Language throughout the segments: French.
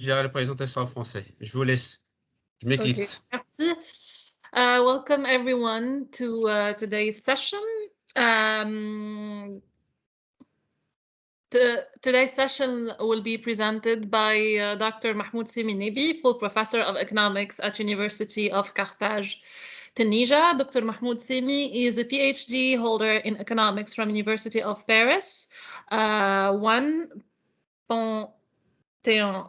gérer la présentation en français. Je vous laisse. Je m'éclipse. Okay. Merci. Welcome everyone to today's session. Today's session will be presented by Dr. Mahmoud Simi, full professor of economics at University of Carthage, Tunisia. Dr. Mahmoud Simi is a PhD holder in economics from University of Paris,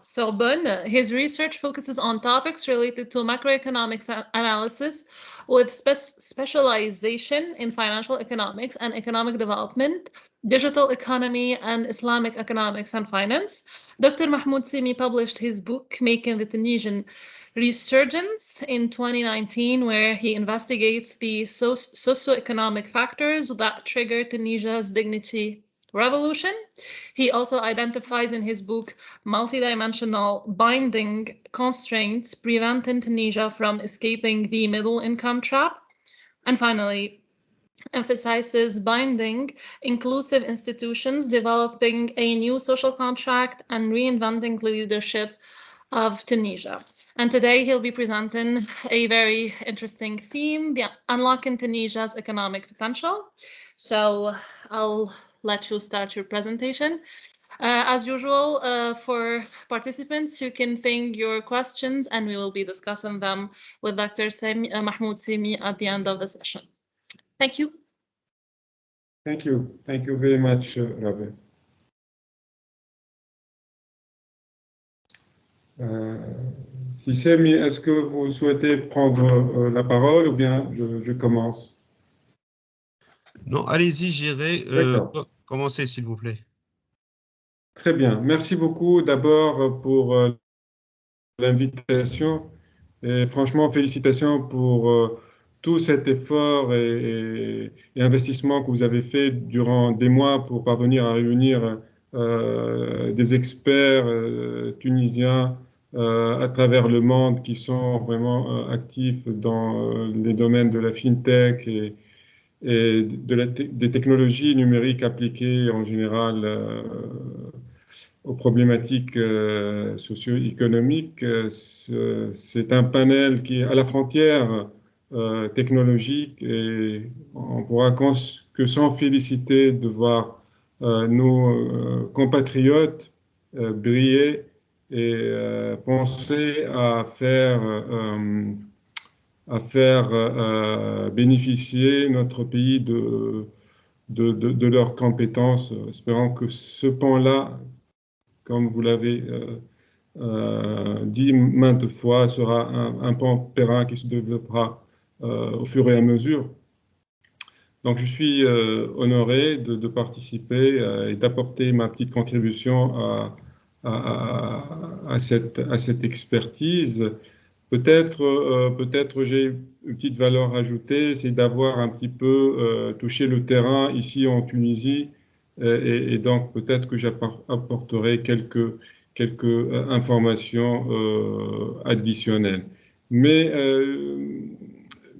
Sorbonne. His research focuses on topics related to macroeconomics analysis with specialization in financial economics and economic development, digital economy, and Islamic economics and finance. Dr. Mahmoud Simi published his book, Making the Tunisian Resurgence, in 2019, where he investigates the socioeconomic factors that trigger Tunisia's dignity revolution. He also identifies in his book multidimensional binding constraints preventing Tunisia from escaping the middle income trap. And finally, emphasizes binding inclusive institutions, developing a new social contract, and reinventing the leadership of Tunisia. And today he'll be presenting a very interesting theme, the unlocking Tunisia's economic potential. So I'll let you start your presentation. As usual, for participants, you can ping your questions and we will be discussing them with Dr. Mahmoud Simi at the end of the session. Thank you. Thank you. Thank you very much, Rabe. Sissemi, est-ce que vous souhaitez prendre la parole ou bien je commence? Non, allez-y, j'irai. Commencez, s'il vous plaît. Très bien. Merci beaucoup d'abord pour l'invitation. Et franchement, félicitations pour tout cet effort et investissement que vous avez fait durant des mois pour parvenir à réunir des experts tunisiens à travers le monde qui sont vraiment actifs dans les domaines de la fintech et des technologies numériques appliquées en général aux problématiques socio-économiques. C'est un panel qui est à la frontière technologique et on pourra que s'en féliciter de voir nos compatriotes briller et penser à faire bénéficier notre pays de leurs compétences, espérant que ce pan-là, comme vous l'avez dit maintes fois, sera un pan périn qui se développera au fur et à mesure. Donc, je suis honoré de participer et d'apporter ma petite contribution à cette expertise. Peut-être j'ai une petite valeur ajoutée, c'est d'avoir un petit peu touché le terrain ici en Tunisie et donc peut-être que j'apporterai quelques informations additionnelles. Mais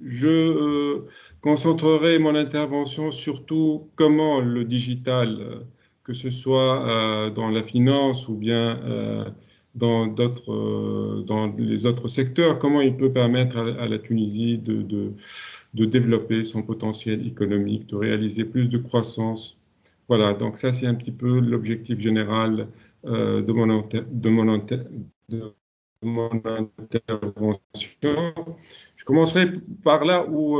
je concentrerai mon intervention surtout comment le digital, que ce soit dans la finance ou bien dans les autres secteurs, comment il peut permettre à la Tunisie de développer son potentiel économique, de réaliser plus de croissance. Voilà, donc ça c'est un petit peu l'objectif général de mon intervention. Je commencerai par là où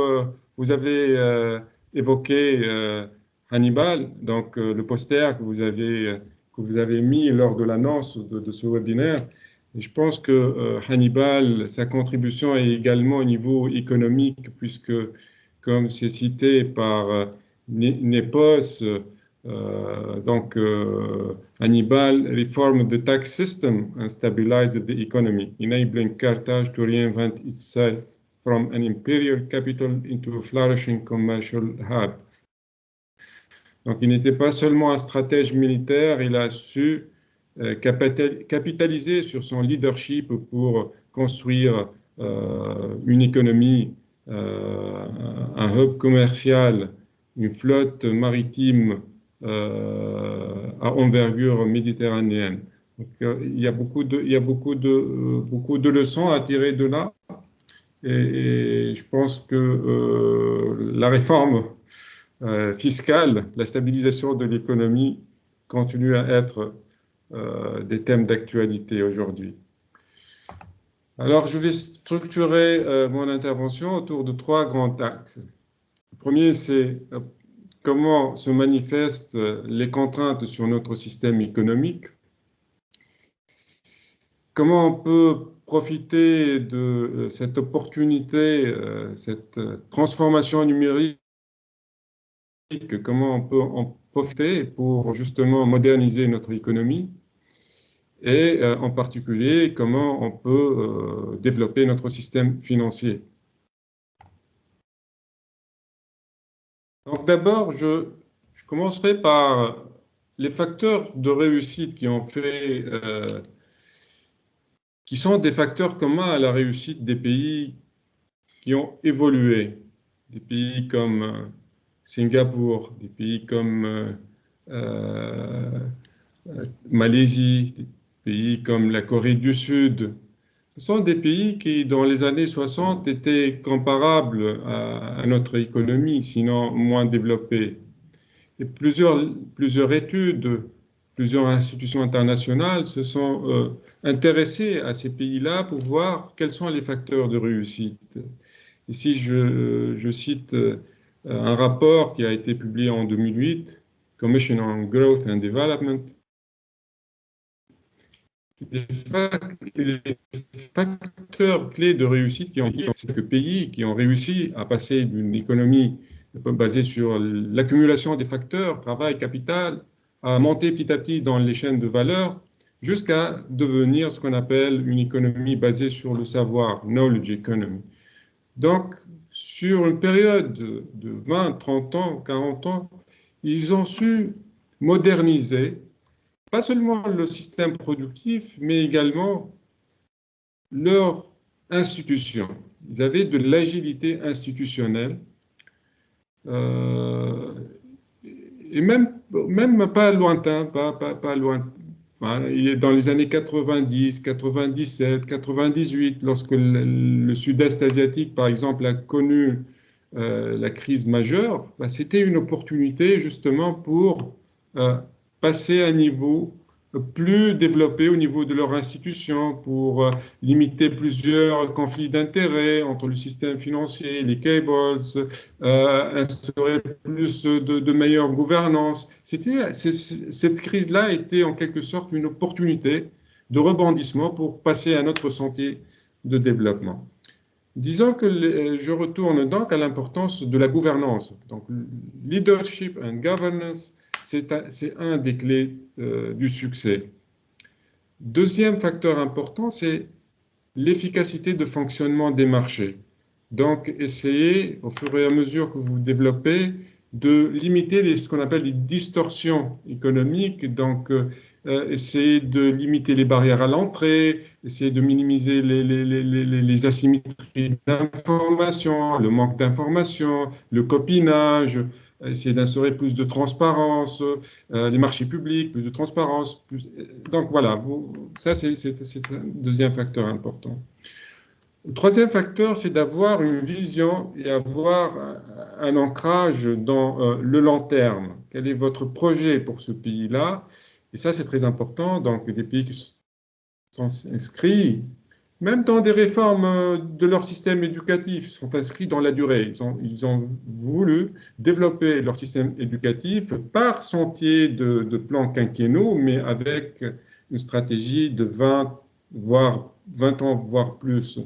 vous avez évoqué Hannibal, donc le poster que vous avez mis lors de l'annonce de ce webinaire. Et je pense que Hannibal, sa contribution est également au niveau économique, puisque, comme c'est cité par Nepos, Hannibal reformed the tax system and stabilized the economy, enabling Carthage to reinvent itself from an imperial capital into a flourishing commercial hub. Donc, il n'était pas seulement un stratège militaire, il a su capitaliser sur son leadership pour construire une économie, un hub commercial, une flotte maritime à envergure méditerranéenne. Donc, il y a beaucoup de leçons à tirer de là. Et je pense que la réforme fiscale, la stabilisation de l'économie continue à être des thèmes d'actualité aujourd'hui. Alors, je vais structurer mon intervention autour de 3 grands axes. Le premier, c'est comment se manifestent les contraintes sur notre système économique, comment on peut profiter de cette opportunité, cette transformation numérique, comment on peut en profiter pour justement moderniser notre économie et en particulier comment on peut développer notre système financier. Donc d'abord, je commencerai par les facteurs de réussite qui sont des facteurs communs à la réussite des pays qui ont évolué, des pays comme Singapour, des pays comme Malaisie, des pays comme la Corée du Sud. Ce sont des pays qui, dans les années 60, étaient comparables à notre économie, sinon moins développés. Et plusieurs études, plusieurs institutions internationales se sont intéressées à ces pays-là pour voir quels sont les facteurs de réussite. Ici, je cite un rapport qui a été publié en 2008, Commission on Growth and Development. Les facteurs clés de réussite qui ont dit que pays qui ont réussi à passer d'une économie basée sur l'accumulation des facteurs, travail, capital, à monter petit à petit dans les chaînes de valeur jusqu'à devenir ce qu'on appelle une économie basée sur le savoir, knowledge economy. Donc, sur une période de 20, 30 ans, 40 ans, ils ont su moderniser pas seulement le système productif, mais également leur institution. Ils avaient de l'agilité institutionnelle et même pas lointain, pas loin. Dans les années 90, 97, 98, lorsque le Sud-Est asiatique, par exemple, a connu la crise majeure, c'était une opportunité justement pour passer à un niveau plus développé au niveau de leur institution pour limiter plusieurs conflits d'intérêts entre le système financier, les cables, instaurer plus de meilleure gouvernance. Cette crise-là était en quelque sorte une opportunité de rebondissement pour passer à un autre sentier de développement. Disons que je retourne donc à l'importance de la gouvernance. Donc, leadership and governance, c'est un des clés du succès. Deuxième facteur important, c'est l'efficacité de fonctionnement des marchés. Donc, essayez, au fur et à mesure que vous développez, de limiter ce qu'on appelle les distorsions économiques. Donc, essayer de limiter les barrières à l'entrée, essayer de minimiser les asymétries d'information, le manque d'information, le copinage, essayer d'instaurer plus de transparence, les marchés publics, plus de transparence. Donc voilà, ça c'est un deuxième facteur important. Le troisième facteur, c'est d'avoir une vision et avoir un ancrage dans le long terme. Quel est votre projet pour ce pays-là? Et ça, c'est très important. Donc, des pays qui sont inscrits, même dans des réformes de leur système éducatif, sont inscrits dans la durée. Ils ont voulu développer leur système éducatif par sentier de plans quinquennaux, mais avec une stratégie de 20 ans, voire plus.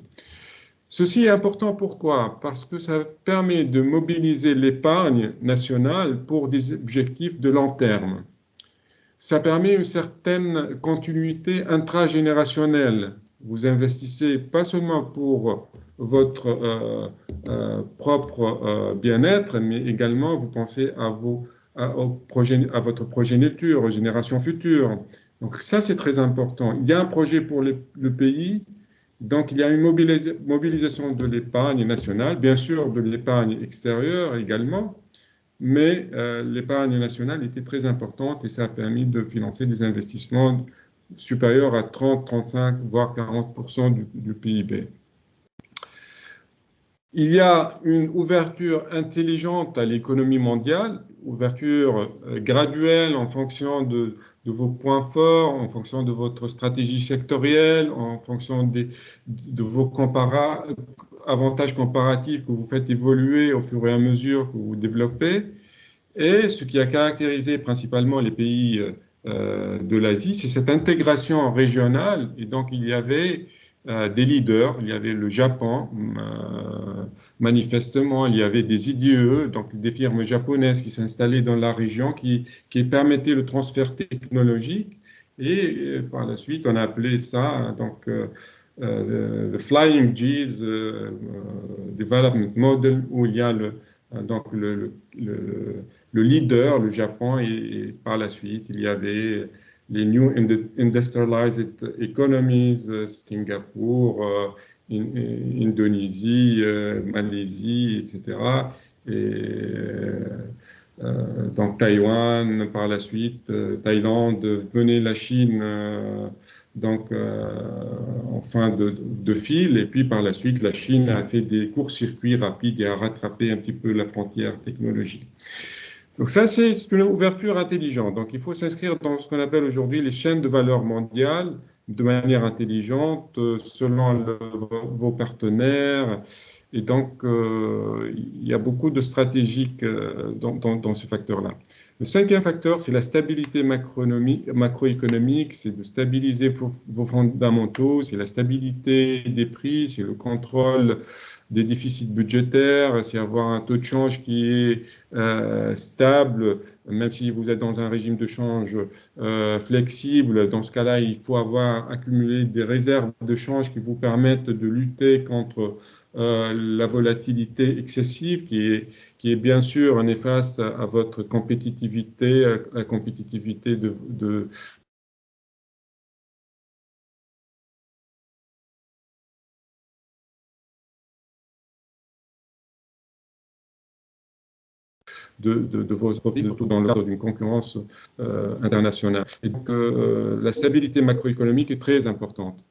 Ceci est important, pourquoi? Parce que ça permet de mobiliser l'épargne nationale pour des objectifs de long terme. Ça permet une certaine continuité intragénérationnelle. Vous investissez pas seulement pour votre propre bien-être, mais également vous pensez à votre progéniture, aux générations futures. Donc ça, c'est très important. Il y a un projet pour le pays, donc il y a une mobilisation de l'épargne nationale, bien sûr de l'épargne extérieure également, mais l'épargne nationale était très importante et ça a permis de financer des investissements supérieur à 30, 35, voire 40% du PIB. Il y a une ouverture intelligente à l'économie mondiale, ouverture graduelle en fonction de vos points forts, en fonction de votre stratégie sectorielle, en fonction de vos avantages comparatifs que vous faites évoluer au fur et à mesure que vous développez. Et ce qui a caractérisé principalement les pays de l'Asie, c'est cette intégration régionale. Et donc, il y avait des leaders, il y avait le Japon, manifestement, il y avait des IDE, donc des firmes japonaises qui s'installaient dans la région, qui permettaient le transfert technologique. Et par la suite, on a appelé ça donc, the Flying G's Development Model, où il y a donc le leader, le Japon, et par la suite, il y avait les New Industrialized Economies, Singapour, Indonésie, Malaisie, etc. Donc Taïwan, par la suite, Thaïlande, venait la Chine, donc en fin de fil, et puis par la suite, la Chine a fait des courts-circuits rapides et a rattrapé un petit peu la frontière technologique. Donc ça, c'est une ouverture intelligente. Donc il faut s'inscrire dans ce qu'on appelle aujourd'hui les chaînes de valeur mondiales de manière intelligente, selon vos partenaires. Et donc, il y a beaucoup de stratégies dans ce facteur-là. Le cinquième facteur, c'est la stabilité macroéconomique, c'est de stabiliser vos fondamentaux, c'est la stabilité des prix, c'est le contrôle des déficits budgétaires, c'est avoir un taux de change qui est stable, même si vous êtes dans un régime de change flexible. Dans ce cas-là, il faut avoir accumulé des réserves de change qui vous permettent de lutter contre la volatilité excessive qui est bien sûr néfaste à votre compétitivité, à la compétitivité de vos entreprises, surtout dans le cadre d'une concurrence internationale. Et donc, la stabilité macroéconomique est très importante.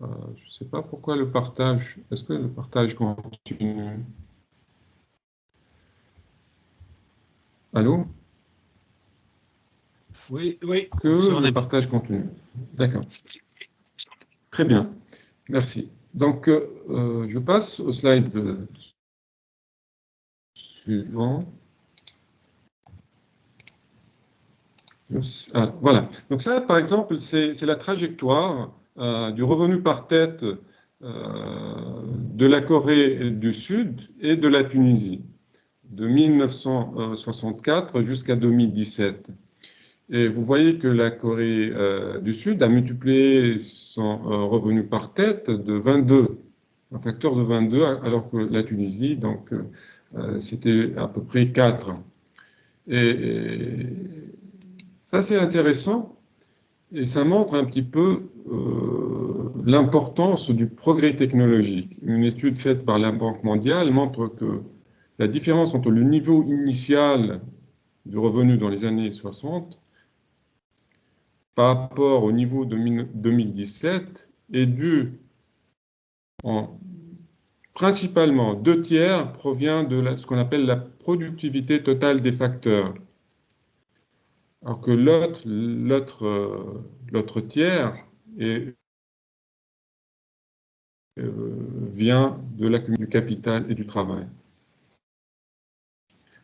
Je ne sais pas pourquoi le partage. Est-ce que le partage continue? Allô? Oui, oui. Que le partage continue. D'accord. Très bien. Merci. Donc, je passe au slide suivant. Voilà. Donc ça, par exemple, c'est la trajectoire du revenu par tête de la Corée du Sud et de la Tunisie, de 1964 jusqu'à 2017. Et vous voyez que la Corée du Sud a multiplié son revenu par tête de 22, un facteur de 22, alors que la Tunisie, donc, c'était à peu près 4. Et ça, c'est intéressant et ça montre un petit peu l'importance du progrès technologique. Une étude faite par la Banque mondiale montre que la différence entre le niveau initial du revenu dans les années 60 par rapport au niveau de 2017 est due principalement 2/3 provient de ce qu'on appelle la productivité totale des facteurs. Alors que l'autre tiers vient de l'accumulation du capital et du travail.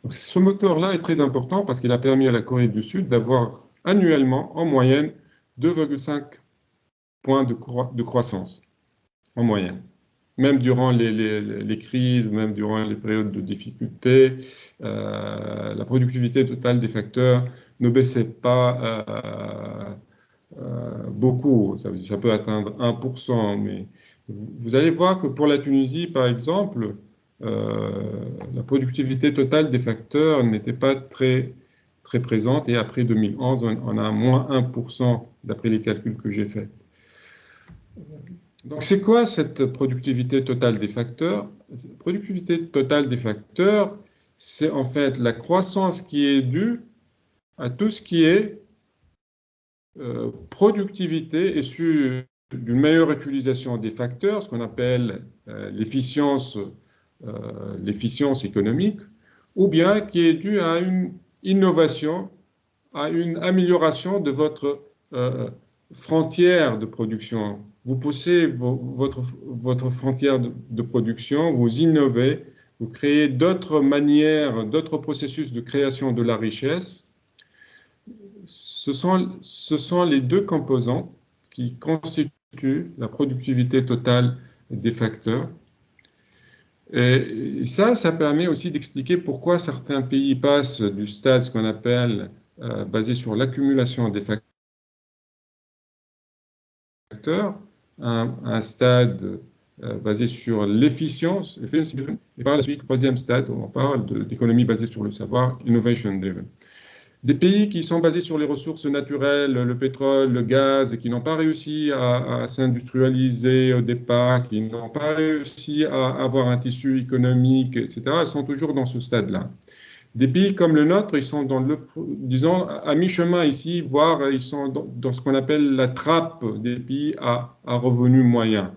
Donc, ce moteur-là est très important parce qu'il a permis à la Corée du Sud d'avoir annuellement, en moyenne, 2,5 points de croissance, en moyenne. Même durant les crises, même durant les périodes de difficulté, la productivité totale des facteurs ne baissait pas beaucoup. Ça peut atteindre 1%, mais vous allez voir que pour la Tunisie, par exemple, la productivité totale des facteurs n'était pas très présente, et après 2011, on a moins 1% d'après les calculs que j'ai faits. Donc, c'est quoi cette productivité totale des facteurs? La productivité totale des facteurs, c'est en fait la croissance qui est due à tout ce qui est productivité issue d'une meilleure utilisation des facteurs, ce qu'on appelle l'efficience économique, ou bien qui est due à une innovation, à une amélioration de votre frontière de production. Vous poussez votre frontière de production, vous innovez, vous créez d'autres manières, d'autres processus de création de la richesse. Ce sont les deux composants qui constituent la productivité totale des facteurs. Et ça permet aussi d'expliquer pourquoi certains pays passent du stade, ce qu'on appelle, basé sur l'accumulation des facteurs, à un stade basé sur l'efficience, et par la suite, troisième stade, on parle d'économie basée sur le savoir, innovation driven. Des pays qui sont basés sur les ressources naturelles, le pétrole, le gaz, et qui n'ont pas réussi à s'industrialiser au départ, qui n'ont pas réussi à avoir un tissu économique, etc., sont toujours dans ce stade-là. Des pays comme le nôtre, ils sont disons, à mi-chemin ici, voire ils sont dans ce qu'on appelle la trappe des pays à revenus moyens.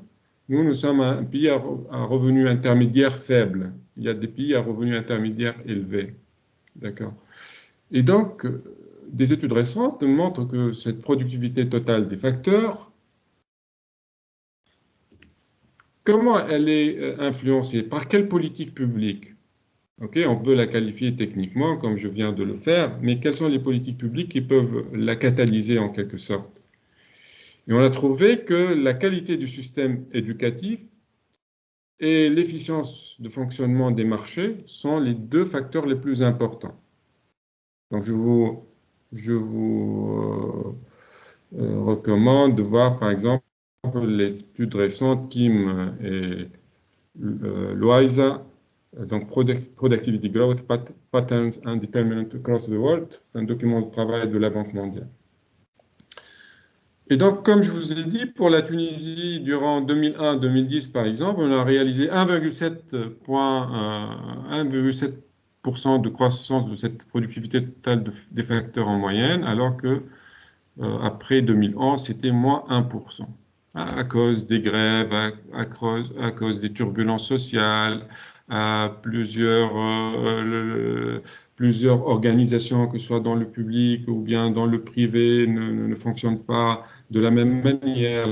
Nous sommes un pays à revenus intermédiaires faibles. Il y a des pays à revenus intermédiaires élevés. D'accord? Et donc, des études récentes montrent que cette productivité totale des facteurs, comment elle est influencée? Par quelle politique publique? Okay, on peut la qualifier techniquement, comme je viens de le faire, mais quelles sont les politiques publiques qui peuvent la catalyser en quelque sorte? Et on a trouvé que la qualité du système éducatif et l'efficience de fonctionnement des marchés sont les deux facteurs les plus importants. Donc, je vous recommande de voir, par exemple, l'étude récente Kim et Loaiza, donc Productivity Growth Patterns and Determinants Across the World. C'est un document de travail de la Banque mondiale. Et donc, comme je vous ai dit, pour la Tunisie, durant 2001-2010, par exemple, on a réalisé 1,7% de croissance de cette productivité totale des facteurs en moyenne, alors que après 2011, c'était moins 1%, à cause des grèves, à cause des turbulences sociales, à plusieurs organisations, que ce soit dans le public ou bien dans le privé, ne fonctionnent pas de la même manière.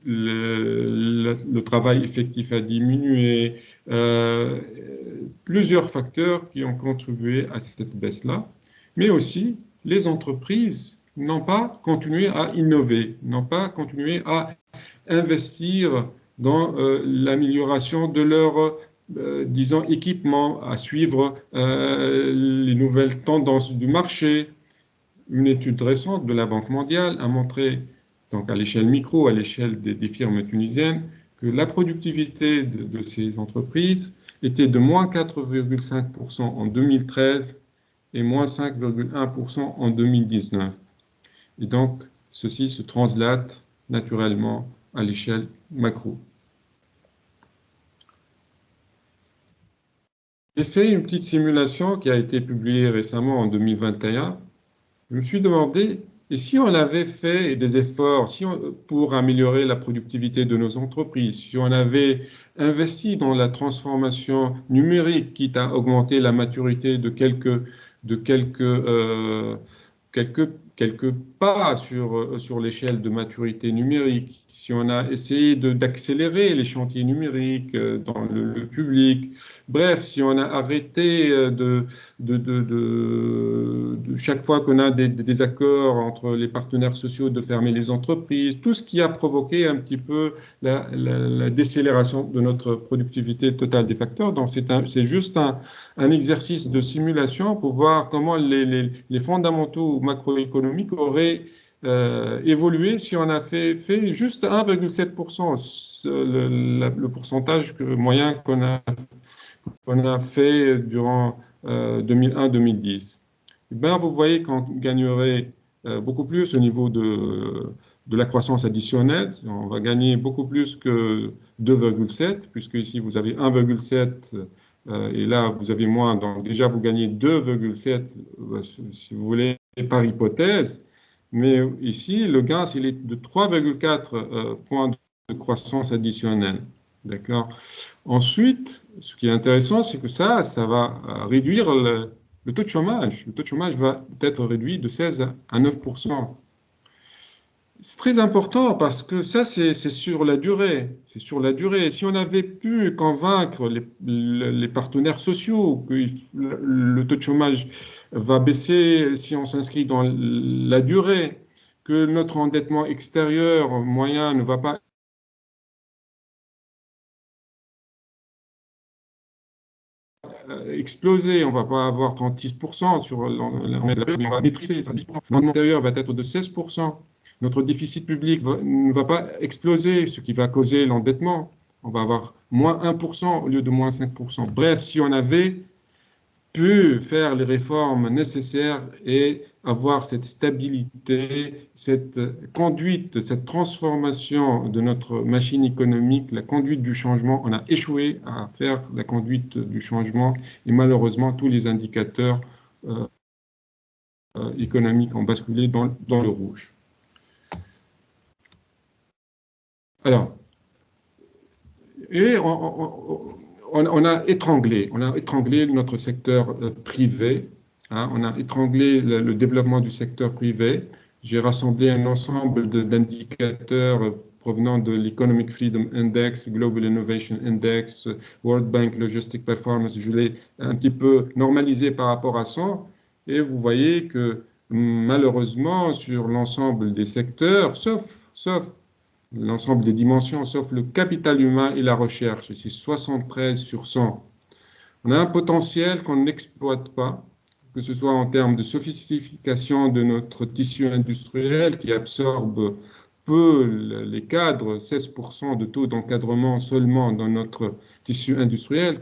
Le travail effectif a diminué. Plusieurs facteurs qui ont contribué à cette baisse-là, mais aussi les entreprises n'ont pas continué à innover, n'ont pas continué à investir dans l'amélioration de leur, disons, équipement, à suivre les nouvelles tendances du marché. Une étude récente de la Banque mondiale a montré, donc à l'échelle micro, à l'échelle des firmes tunisiennes, que la productivité de ces entreprises était de moins 4,5% en 2013 et moins 5,1% en 2019. Et donc, ceci se translate naturellement à l'échelle macro. J'ai fait une petite simulation qui a été publiée récemment en 2021. Je me suis demandé, et si on avait fait des efforts pour améliorer la productivité de nos entreprises, si on avait investi dans la transformation numérique, quitte à augmenter la maturité de quelques pas sur l'échelle de maturité numérique, si on a essayé d'accélérer les chantiers numériques dans le public, bref, si on a arrêté chaque fois qu'on a des accords entre les partenaires sociaux de fermer les entreprises, tout ce qui a provoqué un petit peu la décélération de notre productivité totale des facteurs. Donc c'est juste un exercice de simulation pour voir comment les fondamentaux macroéconomiques auraient évolué si on a fait juste 1,7%, le pourcentage moyen qu'on a fait durant 2001-2010. Ben, vous voyez qu'on gagnerait beaucoup plus au niveau de la croissance additionnelle. On va gagner beaucoup plus que 2,7, puisque ici vous avez 1,7 et là vous avez moins. Donc déjà vous gagnez 2,7 si vous voulez par hypothèse. Mais ici, le gain, il est de 3,4 points de croissance additionnelle. D'accord? Ensuite, ce qui est intéressant, c'est que ça va réduire le taux de chômage. Le taux de chômage va être réduit de 16 à 9%. C'est très important parce que ça, c'est sur la durée. C'est sur la durée. Si on avait pu convaincre les partenaires sociaux que le taux de chômage va baisser si on s'inscrit dans la durée, que notre endettement extérieur moyen ne va pas exploser, on ne va pas avoir 36% sur l'armée de la période, mais on va maîtriser ça. L'endettement intérieur va être de 16%. Notre déficit public ne va pas exploser, ce qui va causer l'endettement. On va avoir moins 1% au lieu de moins 5%. Bref, si on avait pu faire les réformes nécessaires et avoir cette stabilité, cette conduite, cette transformation de notre machine économique, la conduite du changement. On a échoué à faire la conduite du changement et malheureusement, tous les indicateurs économiques ont basculé dans le rouge. Alors, et on a étranglé notre secteur privé. Hein, on a étranglé le développement du secteur privé. J'ai rassemblé un ensemble d'indicateurs provenant de l'Economic Freedom Index, Global Innovation Index, World Bank Logistic Performance. Je l'ai un petit peu normalisé par rapport à ça. Et vous voyez que malheureusement, sur l'ensemble des secteurs, sauf l'ensemble des dimensions, sauf le capital humain et la recherche, c'est 73 sur 100. On a un potentiel qu'on n'exploite pas, que ce soit en termes de sophistication de notre tissu industriel qui absorbe peu les cadres, 16% de taux d'encadrement seulement dans notre tissu industriel.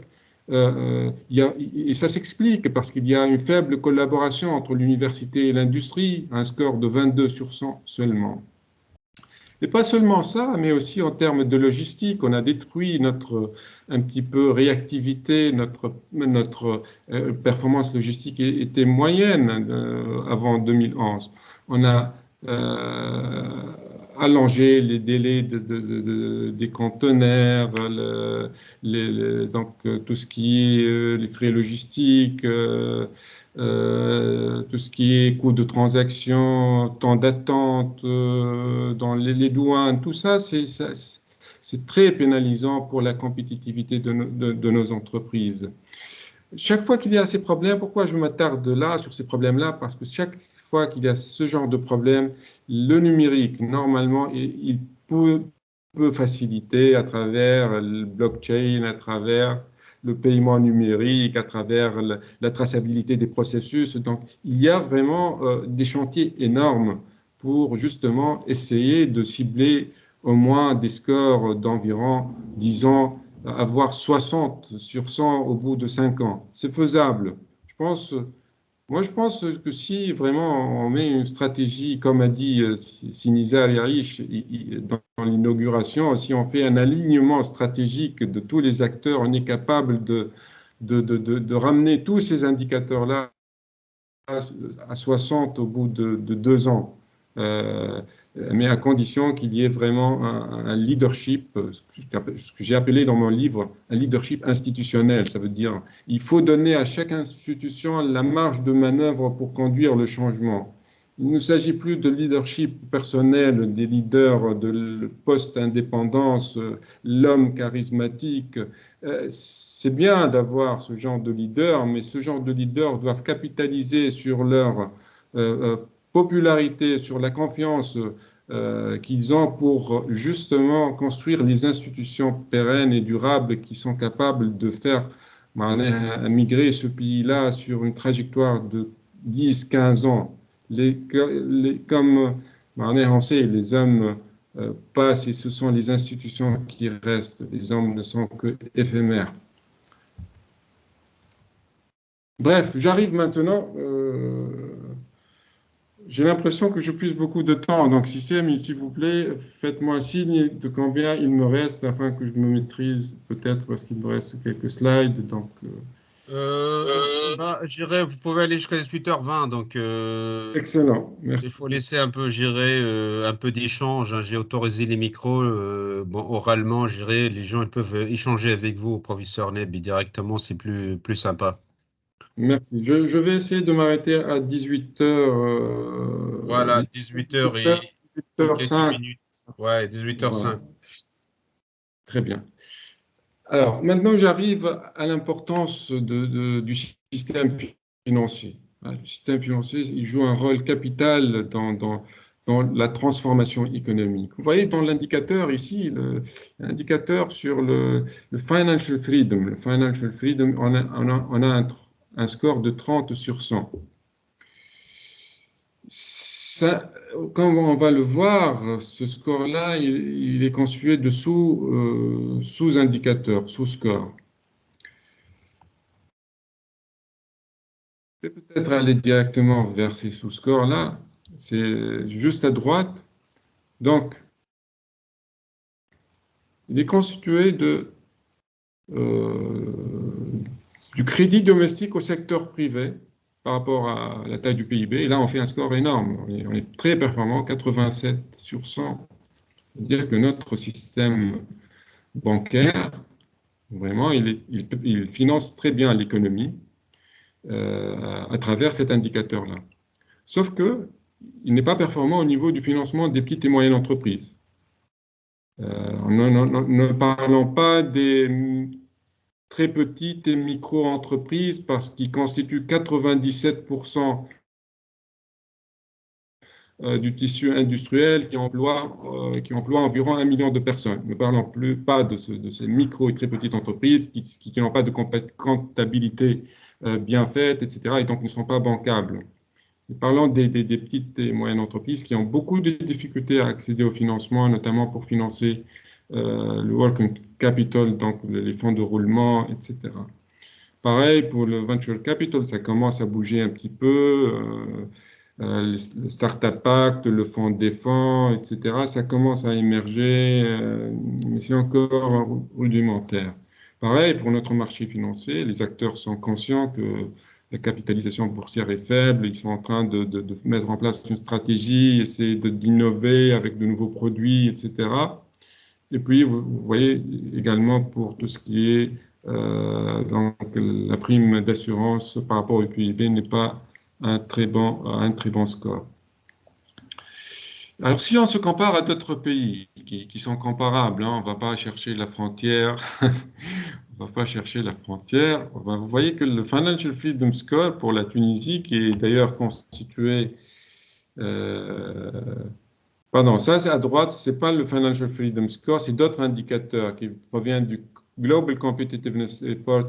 Et ça s'explique parce qu'il y a une faible collaboration entre l'université et l'industrie, un score de 22 sur 100 seulement. Et pas seulement ça, mais aussi en termes de logistique, on a détruit notre un petit peu réactivité, notre performance logistique était moyenne avant 2011. On a allongé les délais des conteneurs, donc tout ce qui est les frais logistiques, tout ce qui est coût de transaction, temps d'attente dans les douanes, tout ça, c'est très pénalisant pour la compétitivité de nos entreprises. Chaque fois qu'il y a ces problèmes, pourquoi je m'attarde là sur ces problèmes-là? Parce que chaque fois qu'il y a ce genre de problème, le numérique, normalement, il peut faciliter à travers le blockchain, à travers le paiement numérique, à travers la traçabilité des processus. Donc, il y a vraiment des chantiers énormes pour justement essayer de cibler au moins des scores d'environ, disons, avoir 60 sur 100 au bout de 5 ans. C'est faisable. Moi, je pense que si vraiment on met une stratégie, comme a dit Sinisa Yarish dans l'inauguration, si on fait un alignement stratégique de tous les acteurs, on est capable de ramener tous ces indicateurs-là à 60 au bout de 2 ans. Mais à condition qu'il y ait vraiment un leadership, ce que j'ai appelé dans mon livre un leadership institutionnel. Ça veut dire il faut donner à chaque institution la marge de manœuvre pour conduire le changement. Il ne s'agit plus de leadership personnel, des leaders de post-indépendance, l'homme charismatique. C'est bien d'avoir ce genre de leaders, mais ce genre de leaders doivent capitaliser sur leur popularité, sur la confiance qu'ils ont pour justement construire les institutions pérennes et durables qui sont capables de faire migrer ce pays-là sur une trajectoire de 10-15 ans. Comme on sait, les hommes passent et ce sont les institutions qui restent. Les hommes ne sont que éphémères. Bref, j'arrive maintenant. J'ai l'impression que je puise beaucoup de temps. Donc, Sissem, s'il vous plaît, faites-moi signe de combien il me reste afin que je me maîtrise, peut-être parce qu'il me reste quelques slides. Donc, Vous pouvez aller jusqu'à 18h20, donc Excellent, il merci. faut laisser un peu, un peu d'échange, hein. J'ai autorisé les micros, bon, oralement, les gens ils peuvent échanger avec vous, professeur Neb, directement, c'est plus sympa. Merci. Je vais essayer de m'arrêter à 18h, Voilà, 18h et quelques 18h05. minutes. Ouais, 18h05. Voilà, très bien. Alors, maintenant, j'arrive à l'importance du système financier. Le système financier, il joue un rôle capital dans la transformation économique. Vous voyez dans l'indicateur ici, l'indicateur sur le financial freedom. Le financial freedom, on a un score de 30 sur 100. Ça, comme on va le voir, ce score-là, il est constitué de sous-indicateurs, sous-scores. Je vais peut-être aller directement vers ces sous-scores-là. C'est juste à droite. Donc, il est constitué du crédit domestique au secteur privé par rapport à la taille du PIB. Et là, on fait un score énorme. On est très performant, 87 sur 100. C'est-à-dire que notre système bancaire, vraiment, il finance très bien l'économie à travers cet indicateur-là. Sauf que il n'est pas performant au niveau du financement des petites et moyennes entreprises. Ne parlons pas des très petites et micro-entreprises parce qu'ils constituent 97% du tissu industriel qui emploie environ 1 million de personnes. Ne parlons pas de ces micro et très petites entreprises qui n'ont pas de comptabilité bien faite, etc., et donc ne sont pas bancables. Parlons des petites et moyennes entreprises qui ont beaucoup de difficultés à accéder au financement, notamment pour financer le working capital, donc les fonds de roulement, etc. Pareil pour le venture capital, ça commence à bouger un petit peu. Le Startup Act, le fonds des fonds, etc. Ça commence à émerger, mais c'est encore rudimentaire. Pareil pour notre marché financier, les acteurs sont conscients que la capitalisation boursière est faible, ils sont en train de mettre en place une stratégie, essayer d'innover avec de nouveaux produits, etc. Et puis, vous voyez également pour tout ce qui est donc la prime d'assurance par rapport au PIB n'est pas un très bon score. Alors, si on se compare à d'autres pays qui sont comparables, hein, on ne va pas chercher la frontière, on va pas chercher la frontière. Vous voyez que le Financial Freedom Score pour la Tunisie, qui est d'ailleurs constitué, pardon, ça c'est à droite, c'est pas le Financial Freedom Score, c'est d'autres indicateurs qui proviennent du Global Competitiveness Report,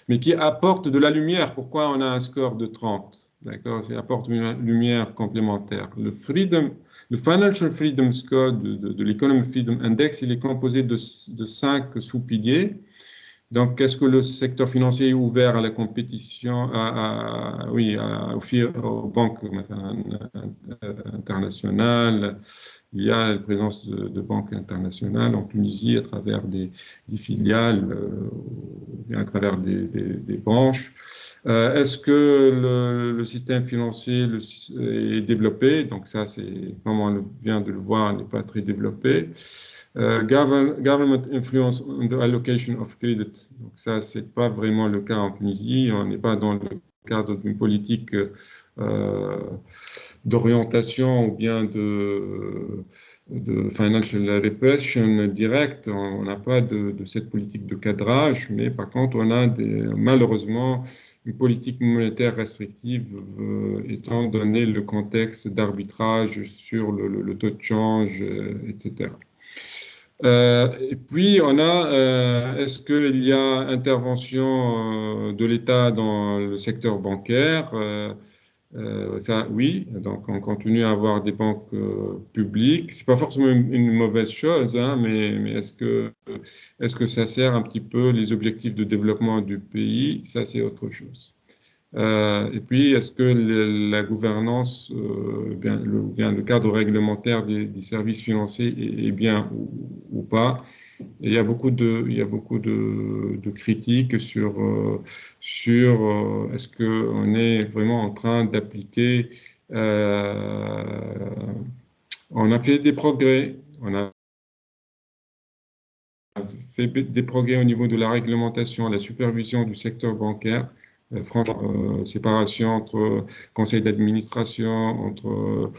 mais qui apportent de la lumière. Pourquoi on a un score de 30? D'accord, ça apporte une lumière complémentaire. Le Financial Freedom Score de l'Economic Freedom Index, il est composé de 5 sous-piliers. Donc, est-ce que le secteur financier est ouvert à la compétition, aux banques internationales? Il y a la présence de banques internationales en Tunisie à travers des filiales, à travers des branches. Est-ce que le système financier est développé? Donc ça, comme on vient de le voir, n'est pas très développé. Government influence on the allocation of credit. Donc ça, c'est pas vraiment le cas en Tunisie. On n'est pas dans le cadre d'une politique d'orientation ou bien de financial repression directe. On n'a pas de cette politique de cadrage, mais par contre, on a malheureusement une politique monétaire restrictive étant donné le contexte d'arbitrage sur le taux de change, etc. Et puis, on a, est-ce qu'il y a intervention de l'État dans le secteur bancaire? Ça, oui. Donc, on continue à avoir des banques publiques. C'est pas forcément une mauvaise chose, hein, mais est-ce que ça sert un petit peu les objectifs de développement du pays? Ça, c'est autre chose. Et puis, est-ce que la gouvernance, le cadre réglementaire des services financiers est bien ou pas? Et il y a beaucoup de critiques sur est-ce qu'on est vraiment en train d'appliquer. On a fait des progrès. On a fait des progrès au niveau de la réglementation, la supervision du secteur bancaire. Franchement, séparation entre conseil d'administration, entre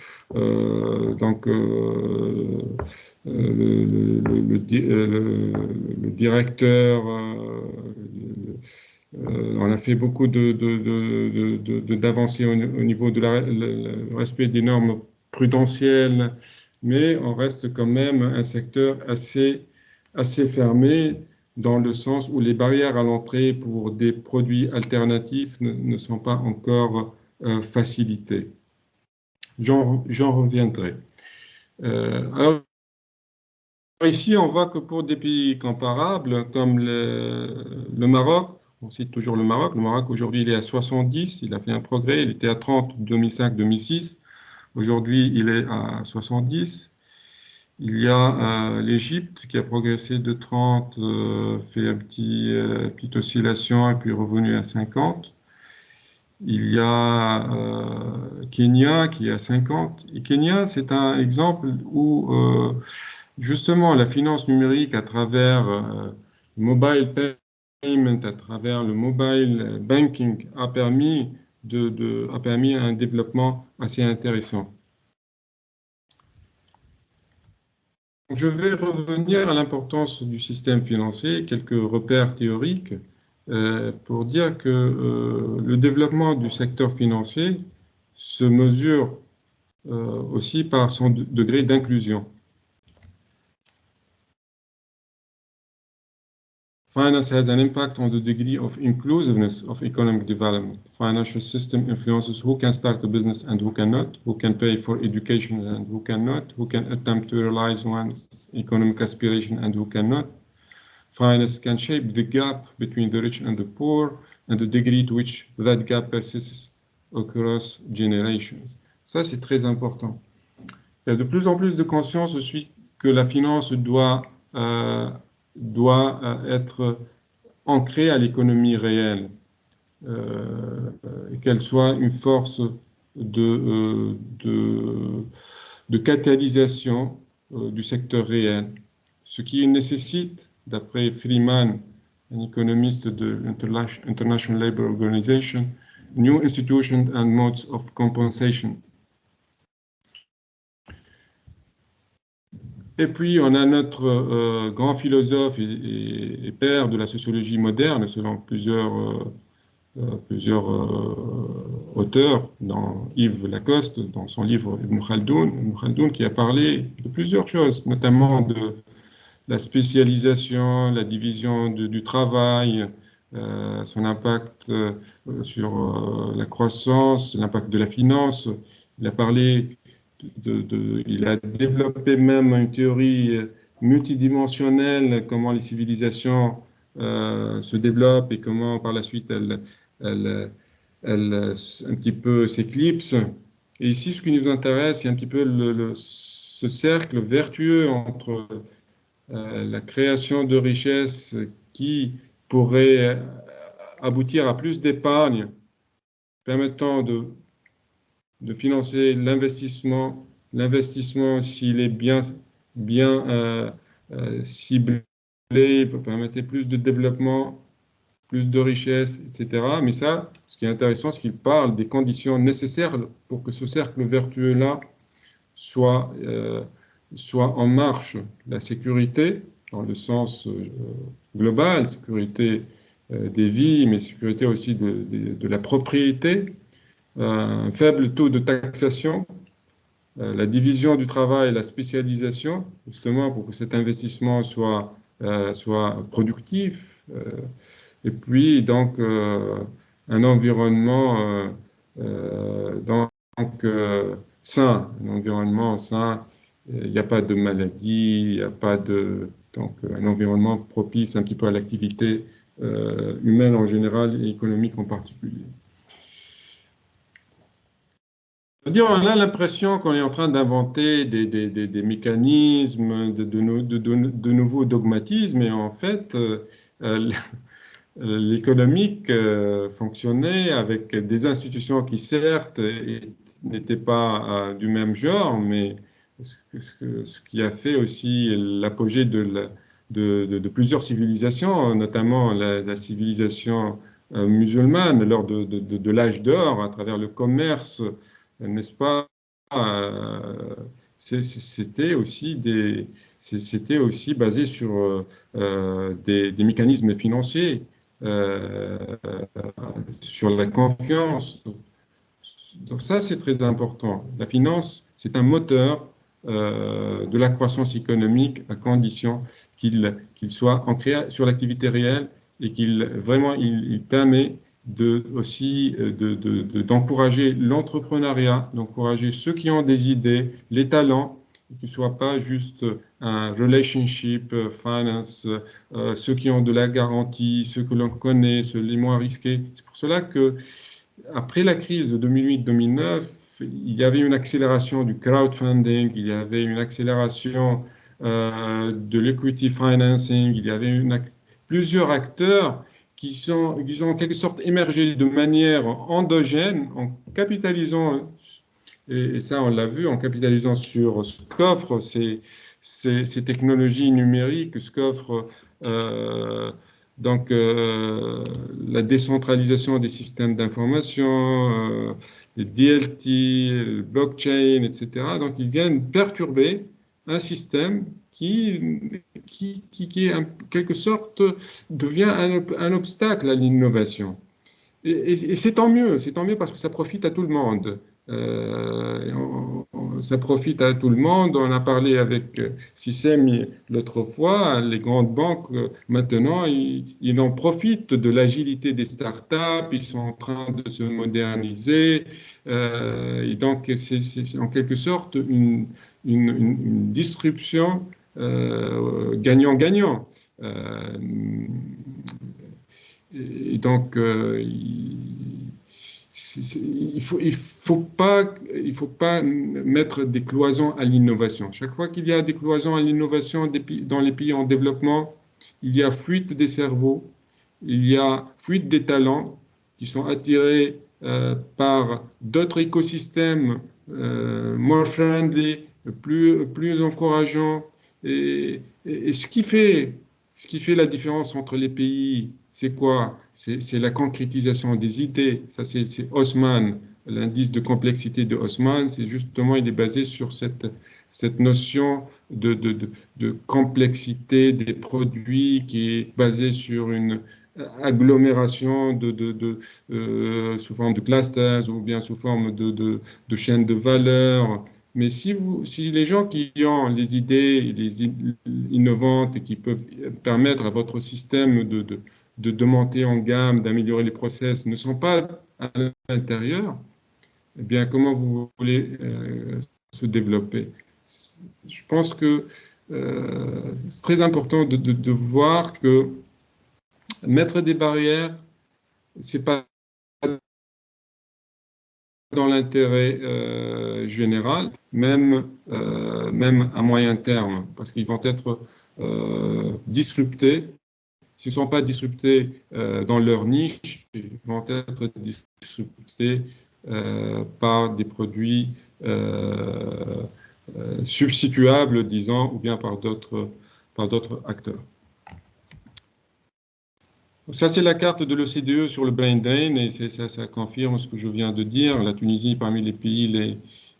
le directeur. On a fait beaucoup d'avancées au niveau de le respect des normes prudentielles, mais on reste quand même un secteur assez fermé dans le sens où les barrières à l'entrée pour des produits alternatifs ne sont pas encore facilitées. J'en reviendrai. Alors, ici, on voit que pour des pays comparables, comme le Maroc, on cite toujours le Maroc aujourd'hui il est à 70, il a fait un progrès, il était à 30 en 2005-2006, aujourd'hui il est à 70. Il y a l'Égypte qui a progressé de 30, fait une petite oscillation et puis revenu à 50. Il y a Kenya qui est à 50. Et Kenya, c'est un exemple où justement la finance numérique à travers mobile payment, à travers le mobile banking a permis un développement assez intéressant. Je vais revenir à l'importance du système financier, quelques repères théoriques pour dire que le développement du secteur financier se mesure aussi par son degré d'inclusion. Finance has an impact on the degree of inclusiveness of economic development. Financial system influences who can start a business and who cannot, who can pay for education and who cannot, who can attempt to realize one's economic aspiration and who cannot. Finance can shape the gap between the rich and the poor and the degree to which that gap persists across generations. Ça, c'est très important. Il y a de plus en plus de conscience aussi que la finance doit être ancrée à l'économie réelle, et qu'elle soit une force de catalysation du secteur réel, ce qui nécessite, d'après Freeman, un économiste de l'International Labour Organization, new institutions and modes of compensation. Et puis, on a notre grand philosophe et père de la sociologie moderne, selon plusieurs auteurs, dans Yves Lacoste, dans son livre Ibn Khaldoun, qui a parlé de plusieurs choses, notamment de la spécialisation, la division du travail, son impact sur la croissance, l'impact de la finance. Il a parlé il a développé même une théorie multidimensionnelle, comment les civilisations se développent et comment par la suite elles un petit peu s'éclipsent. Et ici, ce qui nous intéresse, c'est un petit peu ce cercle vertueux entre la création de richesses qui pourrait aboutir à plus d'épargne, permettant de financer l'investissement. L'investissement, s'il est bien ciblé, peut permettre plus de développement, plus de richesse, etc. Mais ça, ce qui est intéressant, c'est qu'il parle des conditions nécessaires pour que ce cercle vertueux-là soit en marche. La sécurité, dans le sens global, sécurité des vies, mais sécurité aussi de la propriété, un faible taux de taxation, la division du travail et la spécialisation, justement pour que cet investissement soit productif, et puis donc un environnement sain, un environnement sain, il n'y a pas de maladie, il n'y a pas donc un environnement propice un petit peu à l'activité humaine en général et économique en particulier. dire, on a l'impression qu'on est en train d'inventer des mécanismes, de nouveaux dogmatismes, et en fait, euh, l'économique fonctionnait avec des institutions qui, certes, n'étaient pas du même genre, mais ce qui a fait aussi l'apogée de plusieurs civilisations, notamment la civilisation musulmane lors de l'âge d'or, à travers le commerce, n'est-ce pas? euh, C'était aussi c'était aussi basé sur des mécanismes financiers, euh, sur la confiance. Donc ça, c'est très important. La finance, c'est un moteur de la croissance économique à condition qu'il soit ancré sur l'activité réelle et qu'il vraiment il permet aussi d'encourager l'entrepreneuriat, d'encourager ceux qui ont des idées, les talents, et que ce ne soit pas juste un relationship finance, ceux qui ont de la garantie, ceux que l'on connaît, ceux les moins risqués. C'est pour cela que après la crise de 2008-2009, il y avait une accélération du crowdfunding, il y avait une accélération de l'equity financing, il y avait plusieurs acteurs qui ont en quelque sorte émergé de manière endogène en capitalisant, et ça on l'a vu, en capitalisant sur ce qu'offrent ces technologies numériques, ce qu'offre la décentralisation des systèmes d'information, les DLT, le blockchain, etc. Donc, ils viennent perturber un système qui en quelque sorte, devient un obstacle à l'innovation. Et c'est tant mieux parce que ça profite à tout le monde. Ça profite à tout le monde. On a parlé avec Sissem l'autre fois, les grandes banques, maintenant, ils en profitent de l'agilité des startups, ils sont en train de se moderniser. Et donc, c'est en quelque sorte une disruption gagnant-gagnant. Et donc, il faut pas mettre des cloisons à l'innovation. Chaque fois qu'il y a des cloisons à l'innovation dans les pays en développement, il y a fuite des cerveaux, il y a fuite des talents qui sont attirés par d'autres écosystèmes more friendly, plus encourageants. Et ce qui fait la différence entre les pays, c'est quoi? C'est la concrétisation des idées. Ça, c'est Haussmann, l'indice de complexité de Haussmann. C'est justement, il est basé sur cette notion de complexité des produits qui est basée sur une agglomération sous forme de clusters ou bien sous forme de chaînes de valeur. Mais si les gens qui ont les idées innovantes et qui peuvent permettre à votre système de monter en gamme, d'améliorer les process, ne sont pas à l'intérieur, eh bien, comment vous voulez se développer? Je pense que c'est très important de voir que mettre des barrières, c'est pas dans l'intérêt général, même à moyen terme, parce qu'ils vont être disruptés. S'ils ne sont pas disruptés dans leur niche, ils vont être disruptés par des produits substituables, disons, ou bien par d'autres acteurs. Ça, c'est la carte de l'OCDE sur le brain drain, et ça confirme ce que je viens de dire. La Tunisie est parmi les pays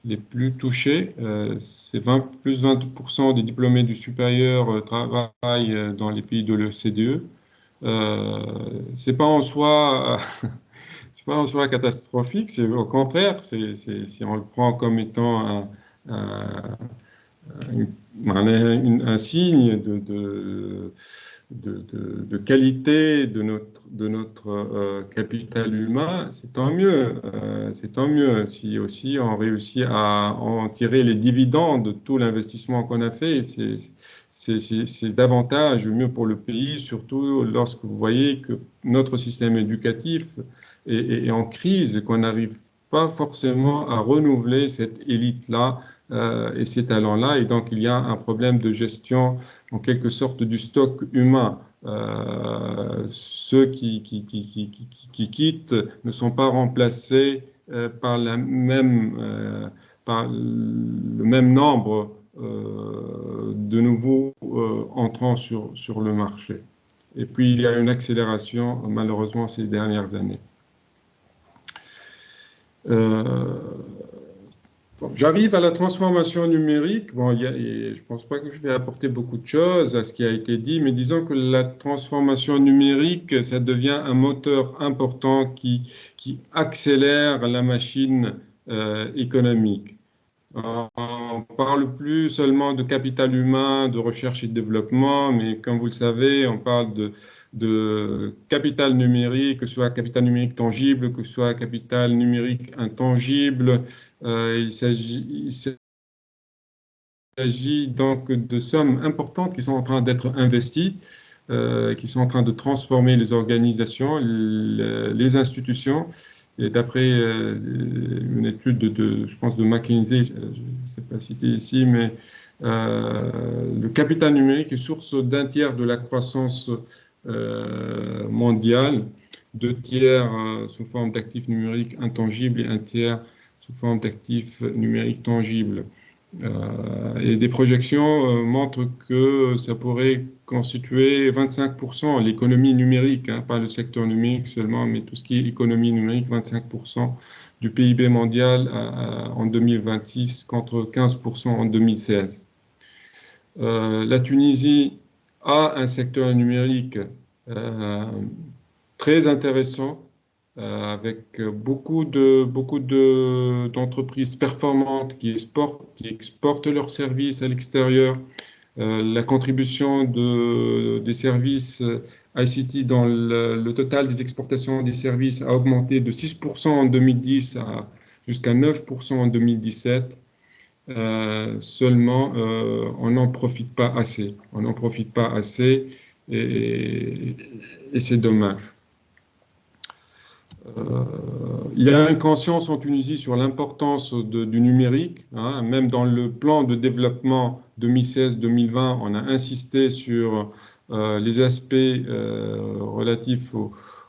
les plus touchés. C'est plus de 20% des diplômés du supérieur travaillent dans les pays de l'OCDE. C'est pas en soi, c'est pas en soi catastrophique. C'est au contraire, si on le prend comme étant un signe de qualité de notre capital humain, c'est tant mieux. C'est tant mieux si aussi on réussit à en tirer les dividendes de tout l'investissement qu'on a fait. C'est davantage mieux pour le pays, surtout lorsque vous voyez que notre système éducatif est en crise, qu'on n'arrive pas forcément à renouveler cette élite-là et ces talents-là. Et donc, il y a un problème de gestion, en quelque sorte, du stock humain. Ceux qui quittent ne sont pas remplacés par par le même nombre de nouveaux entrants sur le marché. Et puis, il y a une accélération, malheureusement, ces dernières années. Bon, j'arrive à la transformation numérique. Bon, je ne pense pas que je vais apporter beaucoup de choses à ce qui a été dit, mais disons que la transformation numérique, ça devient un moteur important qui accélère la machine économique. On ne parle plus seulement de capital humain, de recherche et de développement, mais comme vous le savez, on parle de capital numérique, que ce soit capital numérique tangible, que ce soit capital numérique intangible. Il s'agit donc de sommes importantes qui sont en train d'être investies, qui sont en train de transformer les organisations, les institutions. Et d'après une étude je pense, de McKinsey, je ne sais pas citer ici, mais le capital numérique est source d'un tiers de la croissance mondiale, 2 tiers sous forme d'actifs numériques intangibles et 1 tiers sous forme d'actifs numériques tangibles. Et des projections montrent que ça pourrait constituer 25% l'économie numérique, hein, pas le secteur numérique seulement, mais tout ce qui est économie numérique, 25% du PIB mondial en 2026 contre 15% en 2016. La Tunisie a un secteur numérique très intéressant, avec beaucoup d'entreprises performantes qui exportent leurs services à l'extérieur. La contribution des services ICT dans le total des exportations des services a augmenté de 6% en 2010 jusqu'à 9% en 2017. Seulement, on n'en profite pas assez. On n'en profite pas assez et c'est dommage. Il y a une conscience en Tunisie sur l'importance du numérique, hein. Même dans le plan de développement 2016-2020, on a insisté sur les aspects relatifs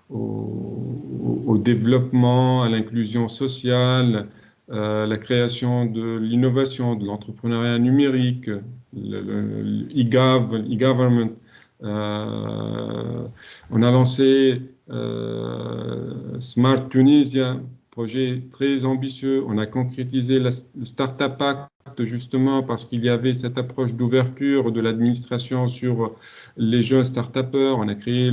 au développement, à l'inclusion sociale, la création de l'innovation, de l'entrepreneuriat numérique, le e-government. On a lancé Smart Tunisia, projet très ambitieux. On a concrétisé le Startup Act justement parce qu'il y avait cette approche d'ouverture de l'administration sur les jeunes start-upers. On a créé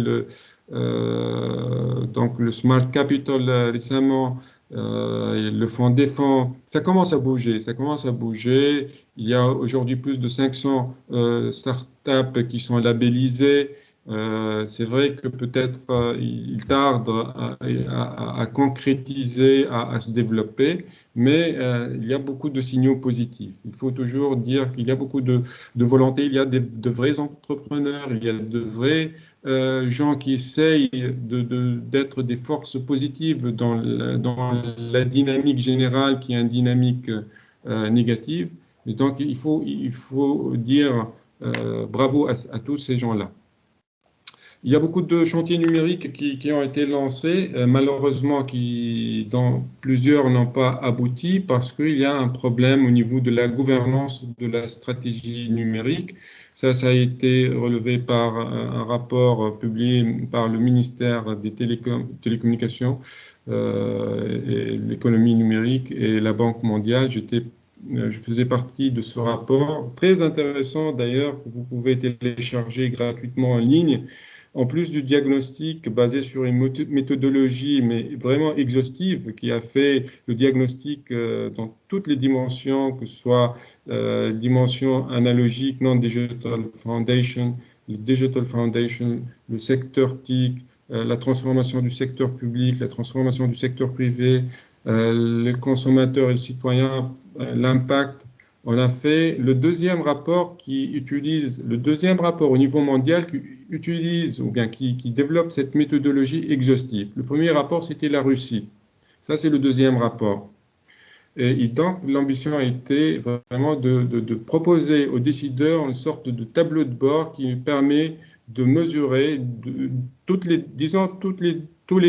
donc le Smart Capital récemment, le fonds des fonds. Ça commence à bouger, ça commence à bouger. Il y a aujourd'hui plus de 500 startups qui sont labellisées. C'est vrai que peut-être il tarde à concrétiser, à se développer, mais il y a beaucoup de signaux positifs. Il faut toujours dire qu'il y a beaucoup de volonté, il y a de vrais entrepreneurs, il y a de vrais gens qui essayent d'être des forces positives dans la dynamique générale qui est une dynamique négative. Et donc il faut dire bravo à tous ces gens-là. Il y a beaucoup de chantiers numériques qui ont été lancés, malheureusement dont plusieurs n'ont pas abouti parce qu'il y a un problème au niveau de la gouvernance de la stratégie numérique. Ça a été relevé par un rapport publié par le ministère des Télécommunications et l'économie numérique et la Banque mondiale. Je faisais partie de ce rapport, très intéressant d'ailleurs, que vous pouvez télécharger gratuitement en ligne. En plus du diagnostic basé sur une méthodologie mais vraiment exhaustive qui a fait le diagnostic dans toutes les dimensions, que ce soit dimension analogique, non-digital foundation, le digital foundation, le secteur TIC, la transformation du secteur public, la transformation du secteur privé, les consommateurs et les citoyens, l'impact. On a fait le deuxième rapport au niveau mondial qui utilise ou bien qui développe cette méthodologie exhaustive. Le premier rapport, c'était la Russie. Ça, c'est le deuxième rapport. Et donc, l'ambition a été vraiment de proposer aux décideurs une sorte de tableau de bord qui permet de mesurer tous les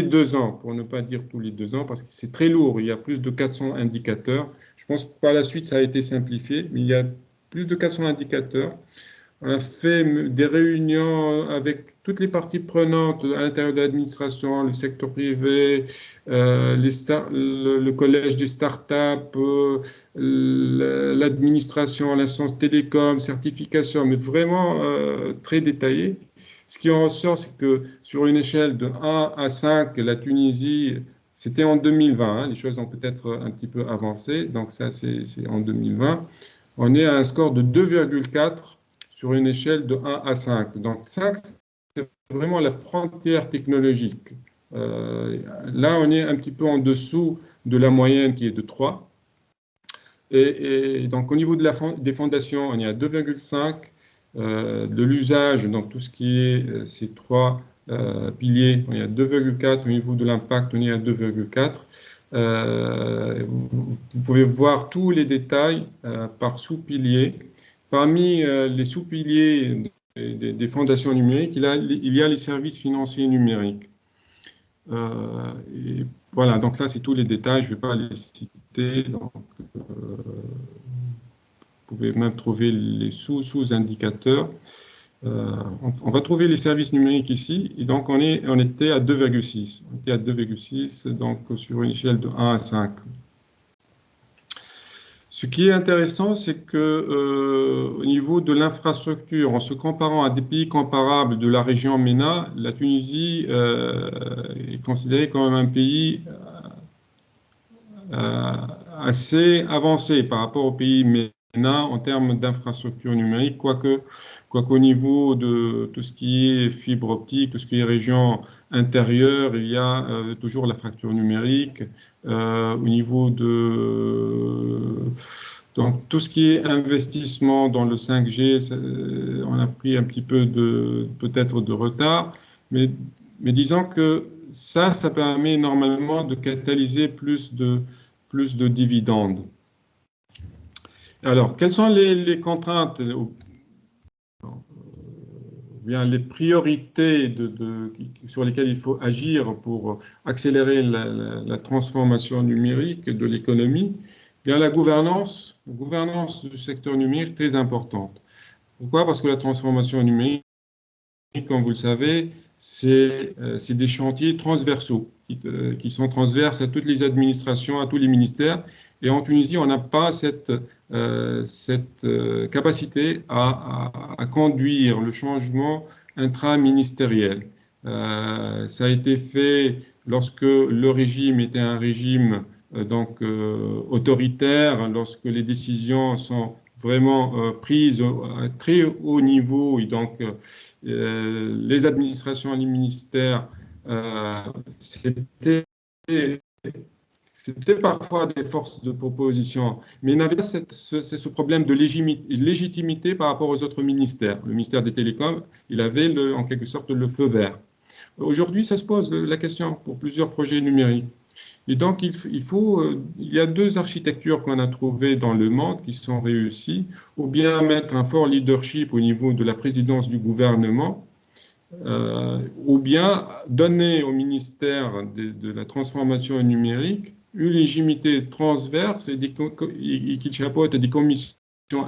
2 ans, pour ne pas dire tous les 2 ans, parce que c'est très lourd. Il y a plus de 400 indicateurs. Je pense que par la suite, ça a été simplifié, mais il y a plus de 400 indicateurs. On a fait des réunions avec toutes les parties prenantes à l'intérieur de l'administration, le secteur privé, le collège des startups, l'administration, l'instance télécom, certification, mais vraiment très détaillé. Ce qui en ressort, c'est que sur une échelle de 1 à 5, la Tunisie, c'était en 2020, hein, les choses ont peut-être un petit peu avancé, donc ça c'est en 2020, on est à un score de 2,4 sur une échelle de 1 à 5. Donc 5, c'est vraiment la frontière technologique. Là, on est un petit peu en dessous de la moyenne qui est de 3. Et donc au niveau des fondations, on est à 2,5. De l'usage, donc tout ce qui est ces 3 piliers, on est à 2,4. Au niveau de l'impact, on est à 2,4. Vous pouvez voir tous les détails par sous-pilier. Parmi les sous-piliers des fondations numériques, il y a les services financiers numériques. Et voilà, donc ça, c'est tous les détails, je ne vais pas les citer. Donc, vous pouvez même trouver les sous-indicateurs. On va trouver les services numériques ici, et donc on était à 2,6. On était à 2,6, donc sur une échelle de 1 à 5. Ce qui est intéressant, c'est que au niveau de l'infrastructure, en se comparant à des pays comparables de la région MENA, la Tunisie est considérée comme un pays assez avancé par rapport aux pays MENA en termes d'infrastructure numérique, quoiqu'au niveau de tout ce qui est fibre optique, tout ce qui est région intérieure, il y a toujours la fracture numérique. Au niveau donc, tout ce qui est investissement dans le 5G, on a pris un petit peu peut-être de retard, mais disons que ça permet normalement de catalyser plus de dividendes. Alors, quelles sont les contraintes, bien les priorités sur lesquelles il faut agir pour accélérer la transformation numérique de l'économie? Bien, la gouvernance du secteur numérique très importante. Pourquoi? Parce que la transformation numérique, comme vous le savez, c'est des chantiers transversaux qui sont transverses à toutes les administrations, à tous les ministères. Et en Tunisie, on n'a pas cette capacité à conduire le changement intraministériel. Ça a été fait lorsque le régime était un régime autoritaire, lorsque les décisions sont vraiment prises à très haut niveau, et donc les administrations et les ministères, c'était parfois des forces de proposition, mais il n'avait pas ce problème de légitimité par rapport aux autres ministères. Le ministère des Télécoms, il avait en quelque sorte le feu vert. Aujourd'hui, ça se pose la question pour plusieurs projets numériques. Et donc, il y a 2 architectures qu'on a trouvées dans le monde qui sont réussies, ou bien mettre un fort leadership au niveau de la présidence du gouvernement, ou bien donner au ministère de la transformation numérique une légitimité transverse et qu'il chapeaute des commissions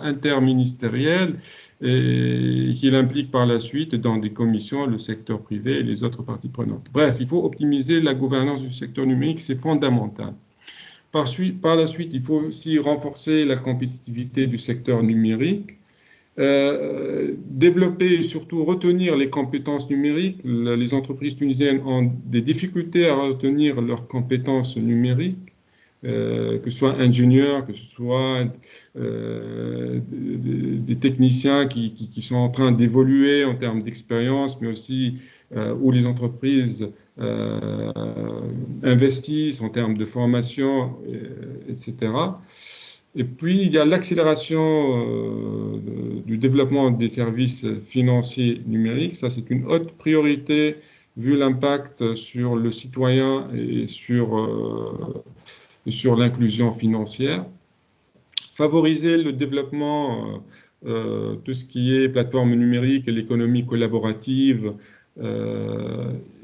interministérielles et qu'il implique par la suite dans des commissions le secteur privé et les autres parties prenantes. Bref, il faut optimiser la gouvernance du secteur numérique, c'est fondamental. Par la suite, il faut aussi renforcer la compétitivité du secteur numérique, développer et surtout retenir les compétences numériques. Les entreprises tunisiennes ont des difficultés à retenir leurs compétences numériques, que ce soit ingénieurs, que ce soit des techniciens qui sont en train d'évoluer en termes d'expérience, mais aussi où les entreprises investissent en termes de formation, etc. Et puis, il y a l'accélération du développement des services financiers numériques. Ça, c'est une haute priorité vu l'impact sur le citoyen et sur l'inclusion financière. Favoriser le développement, tout ce qui est plateforme numérique et l'économie collaborative,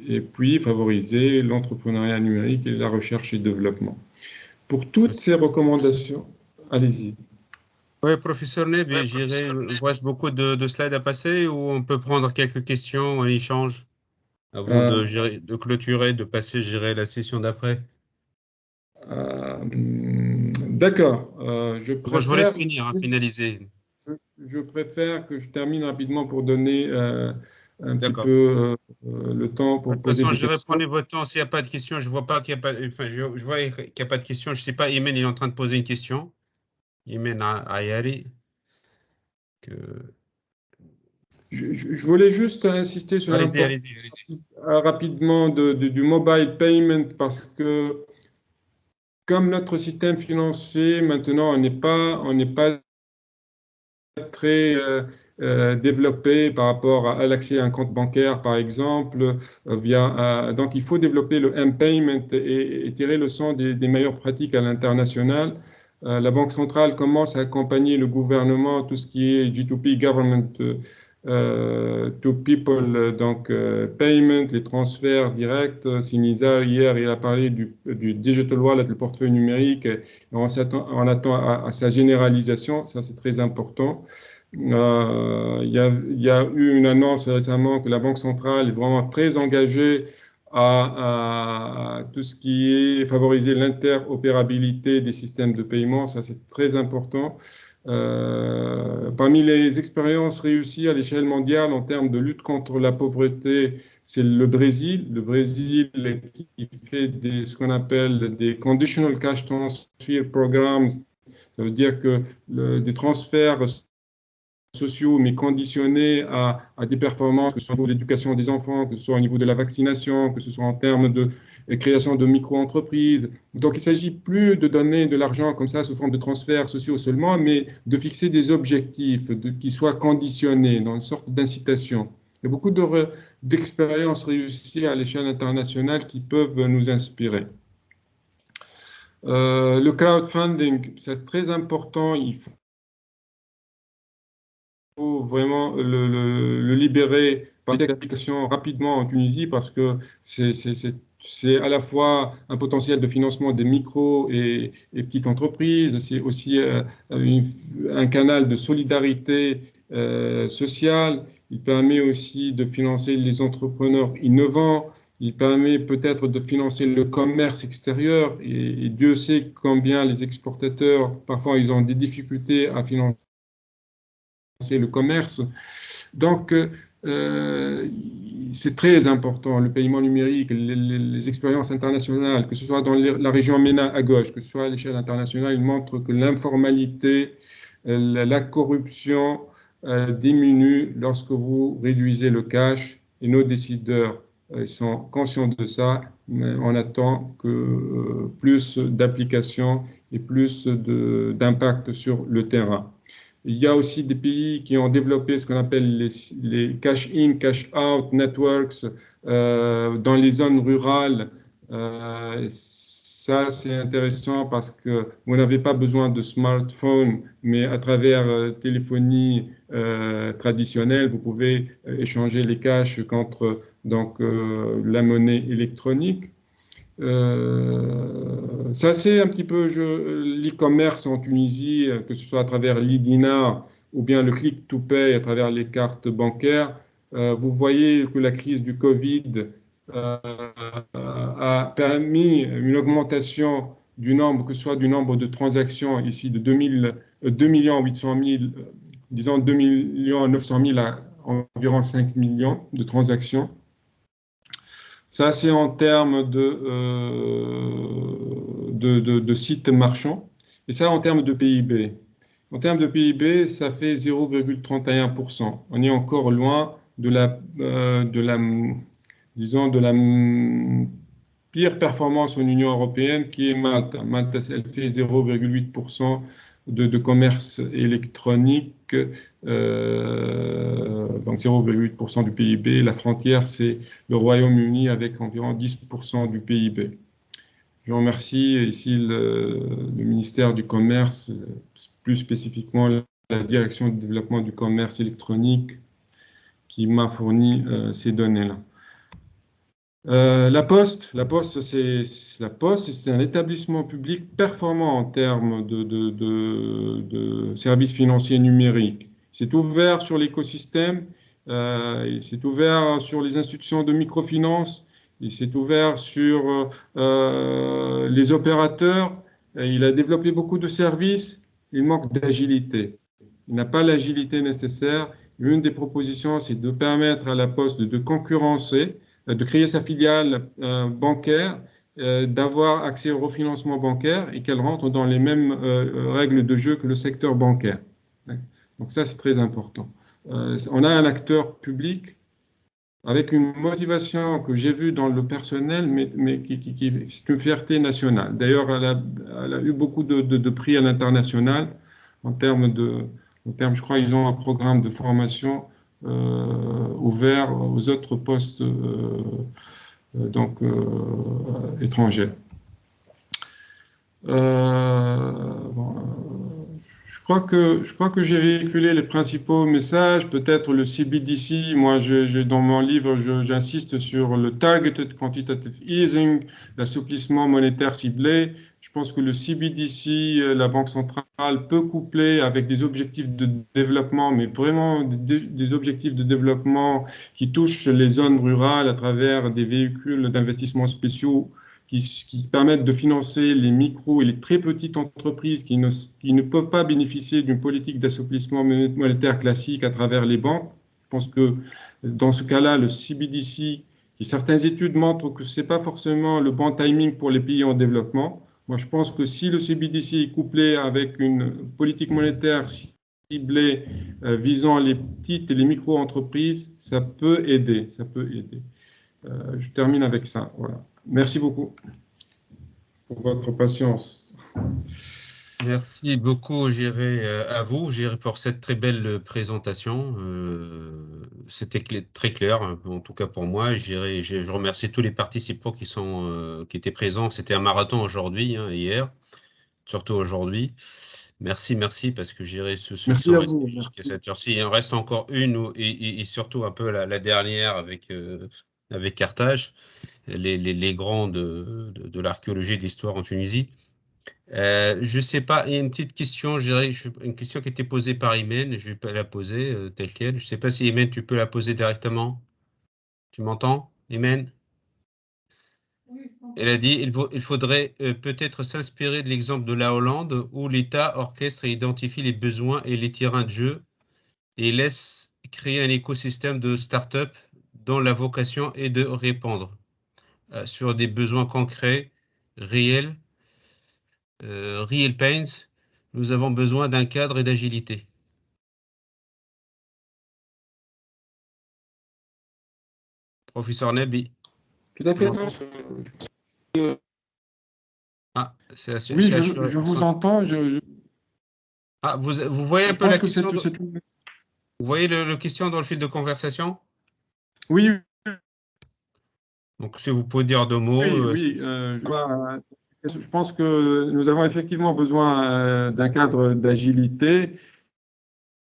et puis favoriser l'entrepreneuriat numérique et la recherche et développement. Pour toutes ces recommandations, allez-y. Oui, professeur Neb, il vous reste beaucoup de slides à passer ou on peut prendre quelques questions en échange avant de clôturer, de passer, la session d'après. D'accord. Je vous laisse finir, finaliser. Je préfère que je termine rapidement pour donner un petit peu le temps pour poser des questions. De toute façon, prenez votre temps. S'il n'y a pas de questions, je vois pas qu'il n'y a pas, enfin, je vois qu'il n'y a pas de questions. Je ne sais pas, Imen, il est en train de poser une question. Imen Ayari. Je voulais juste insister sur l'importance rapidement du mobile payment parce que comme notre système financier maintenant n'est pas très développé par rapport à l'accès à un compte bancaire, par exemple, donc il faut développer le M-Payment et tirer le leçon des meilleures pratiques à l'international. La Banque centrale commence à accompagner le gouvernement, tout ce qui est G2P, Government to People, donc Payment, les transferts directs. Sinizar, hier, il a parlé du Digital Wallet, le portefeuille numérique. On attend à sa généralisation, ça c'est très important. Il y a eu une annonce récemment que la Banque centrale est vraiment très engagée à tout ce qui est favoriser l'interopérabilité des systèmes de paiement, ça c'est très important. Parmi les expériences réussies à l'échelle mondiale en termes de lutte contre la pauvreté, c'est le Brésil. Le Brésil qui fait ce qu'on appelle des Conditional Cash Transfer Programs. Ça veut dire que des transferts sociaux, mais conditionnés à des performances, que ce soit au niveau de l'éducation des enfants, que ce soit au niveau de la vaccination, que ce soit en termes de création de micro-entreprises. Donc, il ne s'agit plus de donner de l'argent comme ça sous forme de transferts sociaux seulement, mais de fixer des objectifs qui soient conditionnés dans une sorte d'incitation. Il y a beaucoup d'expériences réussies à l'échelle internationale qui peuvent nous inspirer. Le crowdfunding, c'est très important. Il faut vraiment le libérer par des applications rapidement en Tunisie parce que c'est à la fois un potentiel de financement des micro et petites entreprises, c'est aussi un canal de solidarité sociale, il permet aussi de financer les entrepreneurs innovants, il permet peut-être de financer le commerce extérieur et Dieu sait combien les exportateurs, parfois ils ont des difficultés à financer le commerce. Donc, c'est très important, le paiement numérique, les expériences internationales, que ce soit dans la région MENA à gauche, que ce soit à l'échelle internationale, ils montrent que l'informalité, la corruption diminue lorsque vous réduisez le cash et nos décideurs sont conscients de ça, mais on attend que plus d'applications et plus d'impact sur le terrain. Il y a aussi des pays qui ont développé ce qu'on appelle les cash-in, cash-out networks dans les zones rurales. Ça, c'est intéressant parce que vous n'avez pas besoin de smartphone, mais à travers téléphonie traditionnelle, vous pouvez échanger les cash contre la monnaie électronique. Ça, c'est un petit peu l'e-commerce en Tunisie, que ce soit à travers l'e-dinar ou bien le click-to-pay à travers les cartes bancaires. Vous voyez que la crise du Covid a permis une augmentation du nombre, que ce soit du nombre de transactions ici de 2 800 000, disons 2 900 000 à environ 5 millions de transactions. Ça, c'est en termes de sites marchands. Et ça, en termes de PIB. En termes de PIB, ça fait 0,31%. On est encore loin de la pire performance en Union européenne, qui est Malte. Malte, elle fait 0,8% de commerce électronique. Donc, 0,8% du PIB. La frontière, c'est le Royaume-Uni avec environ 10% du PIB. Je remercie ici le ministère du Commerce, plus spécifiquement la Direction du développement du commerce électronique, qui m'a fourni ces données-là. La Poste, c'est un établissement public performant en termes de services financiers numériques. C'est ouvert sur l'écosystème, c'est ouvert sur les institutions de microfinance, il s'est ouvert sur les opérateurs, il a développé beaucoup de services, il manque d'agilité. Il n'a pas l'agilité nécessaire. Une des propositions, c'est de permettre à la Poste de concurrencer, de créer sa filiale bancaire, d'avoir accès au refinancement bancaire et qu'elle rentre dans les mêmes règles de jeu que le secteur bancaire. Donc ça, c'est très important. On a un acteur public avec une motivation que j'ai vue dans le personnel, mais c'est une fierté nationale. D'ailleurs, elle a eu beaucoup de prix à l'international en termes, je crois qu'ils ont un programme de formation ouvert aux autres postes étrangers. Je crois que j'ai véhiculé les principaux messages. Peut-être le CBDC, moi, dans mon livre, j'insiste sur le Targeted Quantitative Easing, l'assouplissement monétaire ciblé. Je pense que le CBDC, la Banque centrale, peut coupler avec des objectifs de développement, mais vraiment des objectifs de développement qui touchent les zones rurales à travers des véhicules d'investissement spéciaux qui permettent de financer les micros et les très petites entreprises qui ne peuvent pas bénéficier d'une politique d'assouplissement monétaire classique à travers les banques. Je pense que dans ce cas-là, le CBDC, certaines études montrent que ce n'est pas forcément le bon timing pour les pays en développement. Moi, je pense que si le CBDC est couplé avec une politique monétaire ciblée visant les petites et les micro-entreprises, ça peut aider. Je termine avec ça. Voilà. Merci beaucoup pour votre patience. Merci beaucoup, à vous, pour cette très belle présentation. C'était très clair, en tout cas pour moi. Je remercie tous les participants qui étaient présents. C'était un marathon aujourd'hui, hier, surtout aujourd'hui. Merci, parce que merci à vous. Cette heure-ci. Il en reste encore une et surtout un peu la dernière avec Carthage, les grands de l'archéologie et de l'histoire en Tunisie. Je ne sais pas, il y a une petite question, une question qui était posée par Imen, je vais pas la poser telle quelle. Je ne sais pas si Imen, tu peux la poser directement. Tu m'entends, Imen? Elle a dit il faudrait peut-être s'inspirer de l'exemple de la Hollande où l'État orchestre et identifie les besoins et les terrains de jeu et laisse créer un écosystème de start-up dont la vocation est de répondre sur des besoins concrets, réels, real pains. Nous avons besoin d'un cadre et d'agilité. Professeur Nabi. Tout à fait. Ah, oui, je vous entends. Ah, vous voyez un peu la question. Vous voyez le question dans le fil de conversation? Oui. Donc, si vous pouvez dire deux mots. Oui. Je pense que nous avons effectivement besoin d'un cadre d'agilité.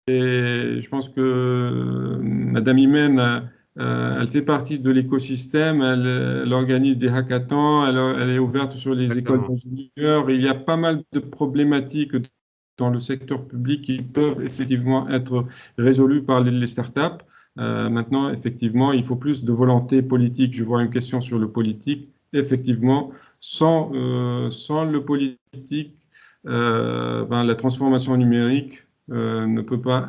Et je pense que Madame Imen, elle fait partie de l'écosystème, elle organise des hackathons, elle est ouverte sur les Exactement. écoles d'ingénieurs. Il y a pas mal de problématiques dans le secteur public qui peuvent effectivement être résolues par les startups. Maintenant, effectivement, il faut plus de volonté politique. Je vois une question sur le politique. Effectivement, sans le politique, la transformation numérique ne peut pas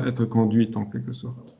être conduite en quelque sorte.